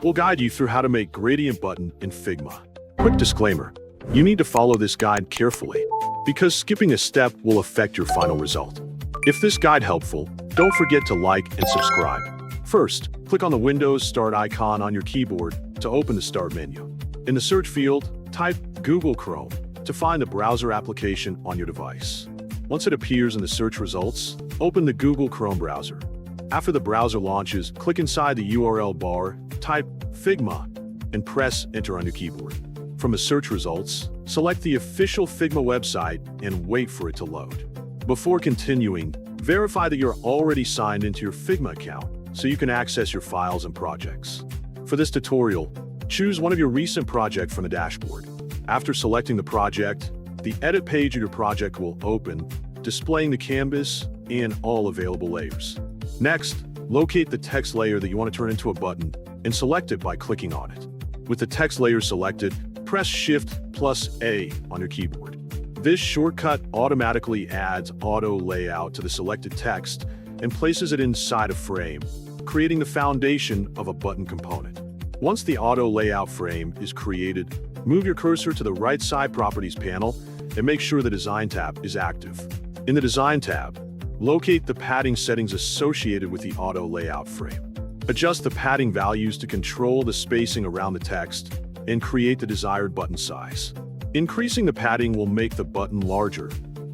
We'll guide you through how to make gradient button in Figma. Quick disclaimer, you need to follow this guide carefully, because skipping a step will affect your final result. If this guide helpful, don't forget to like and subscribe. First, click on the Windows Start icon on your keyboard to open the Start menu. In the search field, type Google Chrome to find the browser application on your device. Once it appears in the search results, open the Google Chrome browser. After the browser launches, click inside the URL bar, type Figma, and press Enter on your keyboard. From the search results, select the official Figma website and wait for it to load. Before continuing, verify that you're already signed into your Figma account so you can access your files and projects. For this tutorial, choose one of your recent projects from the dashboard. After selecting the project, the edit page of your project will open, displaying the canvas and all available layers. Next, locate the text layer that you want to turn into a button and select it by clicking on it. With the text layer selected, press Shift+A on your keyboard. This shortcut automatically adds auto layout to the selected text and places it inside a frame, creating the foundation of a button component. Once the auto layout frame is created, move your cursor to the right side Properties panel and make sure the Design tab is active. In the Design tab, locate the padding settings associated with the auto layout frame. Adjust the padding values to control the spacing around the text and create the desired button size. Increasing the padding will make the button larger,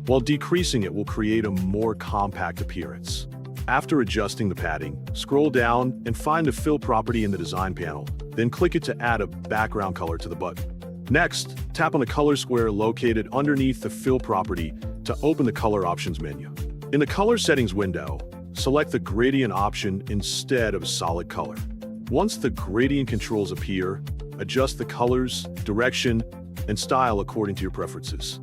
while decreasing it will create a more compact appearance. After adjusting the padding, scroll down and find the Fill property in the Design panel, then click it to add a background color to the button. Next, tap on the color square located underneath the Fill property to open the Color Options menu. In the Color Settings window, select the Gradient option instead of Solid Color. Once the gradient controls appear, adjust the colors, direction, and style according to your preferences.